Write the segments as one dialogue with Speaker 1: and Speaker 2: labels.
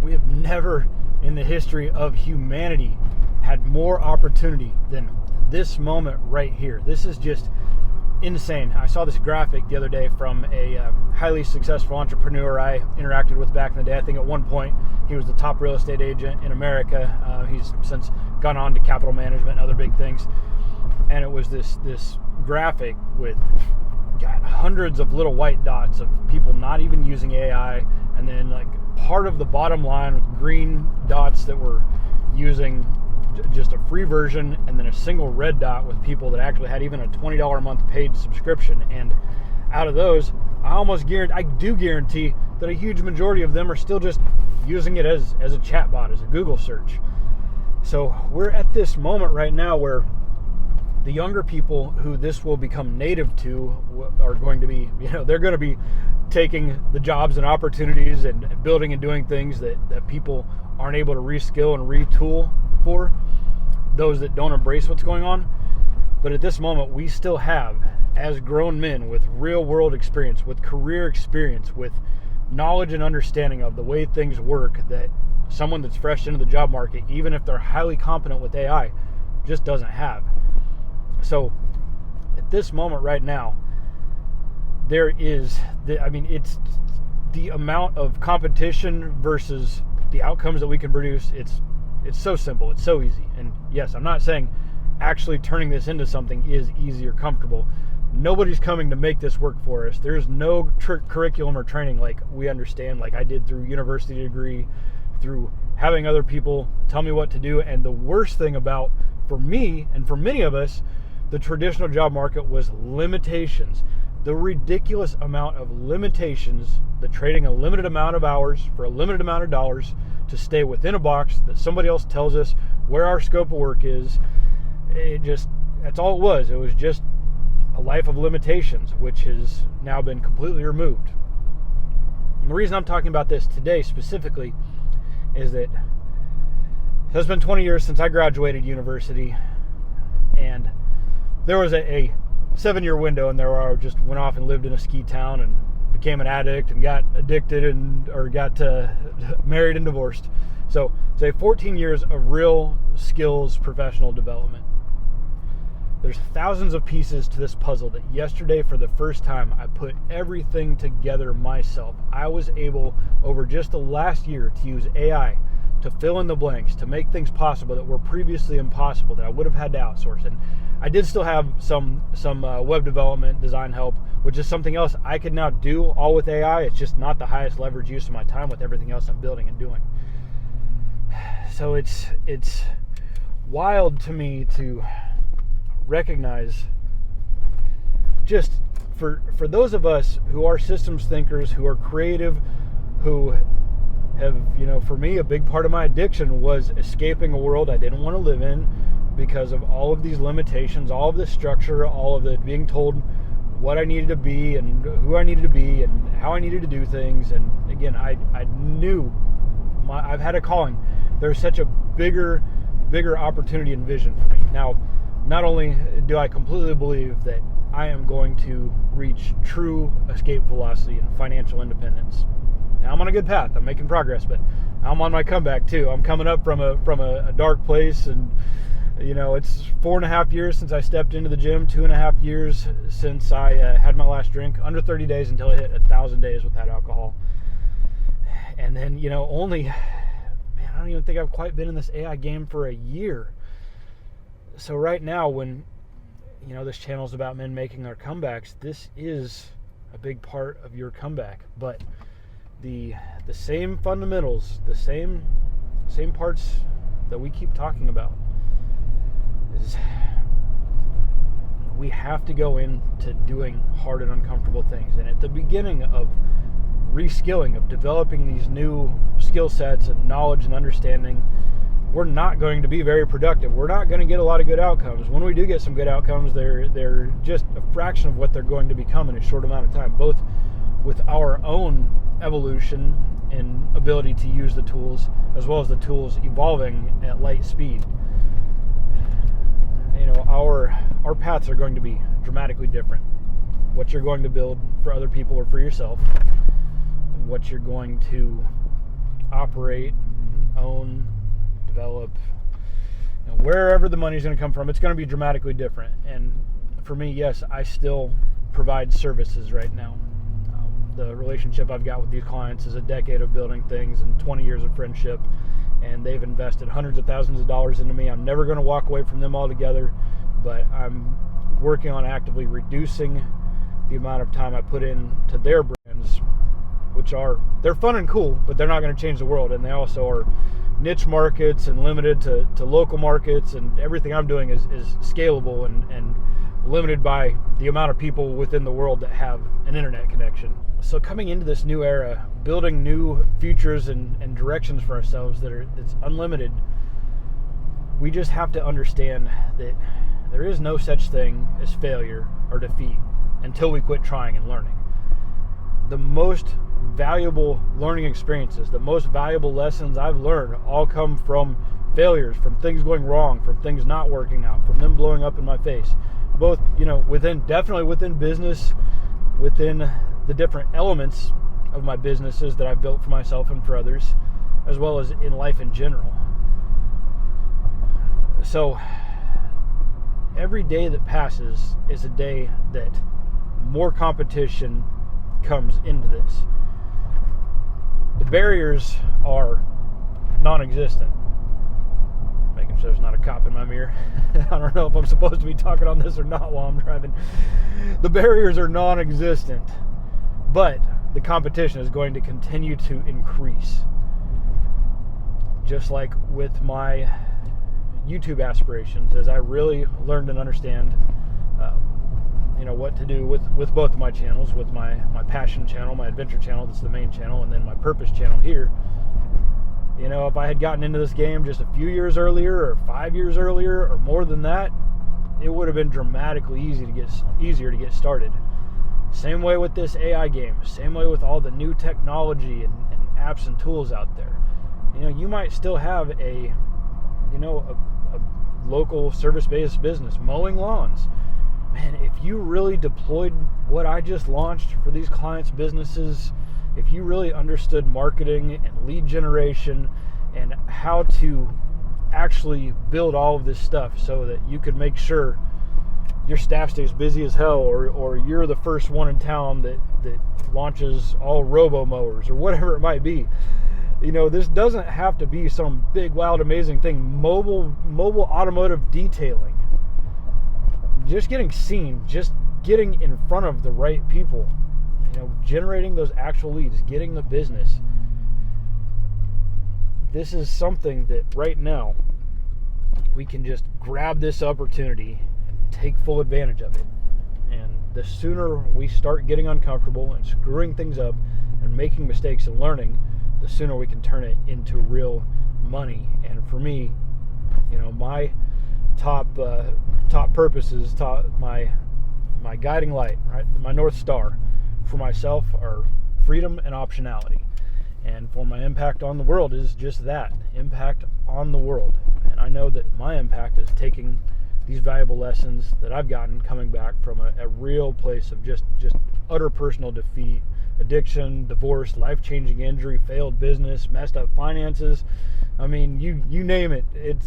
Speaker 1: We have never in the history of humanity had more opportunity than this moment right here. This is just insane. I saw this graphic the other day from a highly successful entrepreneur I interacted with back in the day. I think at one point he was the top real estate agent in America. He's since gone on to capital management and other big things. And it was this graphic with hundreds of little white dots of people not even using AI, and then like part of the bottom line with green dots that were using just a free version, and then a single red dot with people that actually had even a $20 a month paid subscription. And out of those, I do guarantee that a huge majority of them are still just using it as a chatbot, as a Google search. So we're at this moment right now where the younger people who this will become native to are going to be, they're going to be taking the jobs and opportunities and building and doing things that people aren't able to reskill and retool for, those that don't embrace what's going on. But at this moment, we still have, as grown men with real world experience, with career experience, with knowledge and understanding of the way things work, that someone that's fresh into the job market, even if they're highly competent with AI, just doesn't have. So at this moment right now, it's the amount of competition versus the outcomes that we can produce. It's so simple. It's so easy. And yes, I'm not saying actually turning this into something is easy or comfortable. Nobody's coming to make this work for us. There's no curriculum or training like we understand, like I did through university degree, through having other people tell me what to do. And the worst thing about, for me and for many of us, the traditional job market was limitations. The ridiculous amount of limitations, the trading a limited amount of hours for a limited amount of dollars to stay within a box that somebody else tells us where our scope of work is. That's all it was. It was just a life of limitations, which has now been completely removed. And the reason I'm talking about this today specifically is that it's been 20 years since I graduated university, and there was a 7-year window in there where I just went off and lived in a ski town and became an addict and got addicted or got married and divorced. So say 14 years of real skills, professional development. There's thousands of pieces to this puzzle that yesterday, for the first time, I put everything together myself. I was able, over just the last year, to use AI to fill in the blanks, to make things possible that were previously impossible, that I would have had to outsource. And I did still have some web development, design help, which is something else I could now do all with AI. It's just not the highest leverage use of my time with everything else I'm building and doing. So it's wild to me to recognize, just for those of us who are systems thinkers, who are creative, who have, for me, a big part of my addiction was escaping a world I didn't want to live in because of all of these limitations, all of this structure, all of it being told what I needed to be and who I needed to be and how I needed to do things. And again, I knew I've had a calling. There's such a bigger opportunity and vision for me. Now, not only do I completely believe that I am going to reach true escape velocity and financial independence. Now, I'm on a good path. I'm making progress, but I'm on my comeback too. I'm coming up from a dark place, and it's 4.5 years since I stepped into the gym, 2.5 years since I had my last drink, under 30 days until I hit 1,000 days without alcohol. And then, I don't even think I've quite been in this AI game for a year. So right now, when, this channel is about men making their comebacks, this is a big part of your comeback. But the same fundamentals, the same parts that we keep talking about, is we have to go into doing hard and uncomfortable things. And at the beginning of reskilling, of developing these new skill sets and knowledge and understanding, we're not going to be very productive. We're not going to get a lot of good outcomes. When we do get some good outcomes, they're just a fraction of what they're going to become in a short amount of time, both with our own evolution and ability to use the tools, as well as the tools evolving at light speed. Our paths are going to be dramatically different. What you're going to build for other people or for yourself, what you're going to operate, own, develop, wherever the money's going to come from, it's going to be dramatically different. And for me, yes, I still provide services right now. The relationship I've got with these clients is a decade of building things and 20 years of friendship, and they've invested hundreds of thousands of dollars into me. I'm never going to walk away from them altogether, but I'm working on actively reducing the amount of time I put into their brands, which they're fun and cool, but they're not going to change the world. And they also are niche markets and limited to local markets, and everything I'm doing is scalable and limited by the amount of people within the world that have an internet connection. So coming into this new era, building new futures and directions for ourselves that's unlimited, we just have to understand that there is no such thing as failure or defeat until we quit trying and learning. The most valuable learning experiences, the most valuable lessons I've learned all come from failures, from things going wrong, from things not working out, from them blowing up in my face. Both, definitely within business, within the different elements of my businesses that I've built for myself and for others, as well as in life in general. So every day that passes is a day that more competition comes into this. The barriers are non-existent. Making sure there's not a cop in my mirror. I don't know if I'm supposed to be talking on this or not while I'm driving. The barriers are non-existent, but the competition is going to continue to increase. Just like with my YouTube aspirations, as I really learned and understand what to do with both of my channels, with my passion channel, my adventure channel, that's the main channel, and then my purpose channel here. If I had gotten into this game just a few years earlier, or 5 years earlier, or more than that, it would have been dramatically easier to get started. Same way with this AI game, same way with all the new technology and apps and tools out there. You might still have a local service-based business, mowing lawns. Man, if you really deployed what I just launched for these clients' businesses, if you really understood marketing and lead generation and how to actually build all of this stuff so that you could make sure your staff stays busy as hell, or you're the first one in town that launches all robo mowers or whatever it might be. This doesn't have to be some big, wild, amazing thing. Mobile automotive detailing. Just getting seen, just getting in front of the right people, generating those actual leads, getting the business. This is something that right now we can just grab this opportunity and take full advantage of it. And the sooner we start getting uncomfortable and screwing things up and making mistakes and learning, the sooner we can turn it into real money. And for me, my top purposes, my guiding light, right? My North Star for myself are freedom and optionality. And for my impact on the world is just that, impact on the world. And I know that my impact is taking these valuable lessons that I've gotten coming back from a real place of just utter personal defeat, addiction, divorce, life-changing injury, failed business, messed up finances. I mean, you name it. It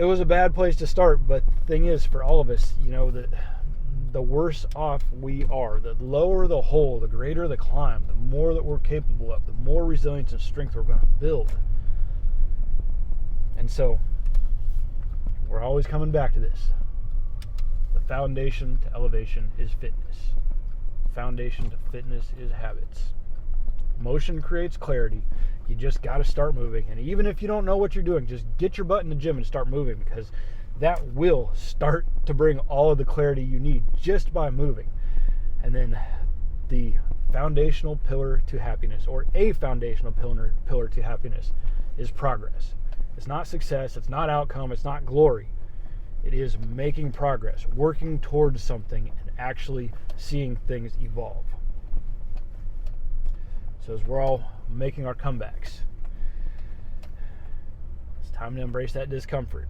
Speaker 1: was a bad place to start, but the thing is, for all of us, the worse off we are, the lower the hole, the greater the climb, the more that we're capable of, the more resilience and strength we're going to build. And so, we're always coming back to this. The foundation to elevation is fitness. Foundation to fitness is habits. Motion creates clarity. You just got to start moving. And even if you don't know what you're doing, just get your butt in the gym and start moving, because that will start to bring all of the clarity you need just by moving. And then the foundational pillar to happiness, or a foundational pillar to happiness, is progress. It's not success, it's not outcome, it's not glory. It is making progress, working towards something, and actually seeing things evolve. So as we're all making our comebacks, it's time to embrace that discomfort.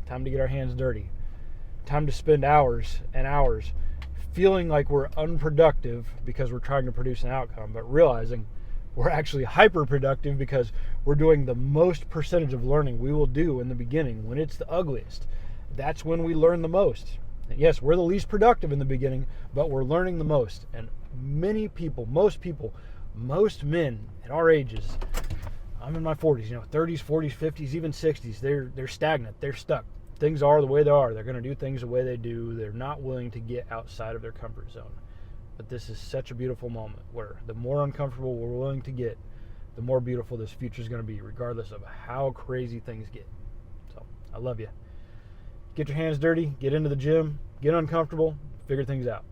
Speaker 1: Time to get our hands dirty. Time to spend hours and hours feeling like we're unproductive because we're trying to produce an outcome, but realizing we're actually hyper productive because we're doing the most percentage of learning we will do in the beginning when it's the ugliest. That's when we learn the most. And yes, we're the least productive in the beginning, but we're learning the most. And many people, most men at our ages, I'm in my 40s, 30s, 40s, 50s, even 60s, they're stagnant, they're stuck. Things are the way they are. They're going to do things the way they do. They're not willing to get outside of their comfort zone. But this is such a beautiful moment where the more uncomfortable we're willing to get, the more beautiful this future is going to be, regardless of how crazy things get. So, I love you. Get your hands dirty, get into the gym, get uncomfortable, figure things out.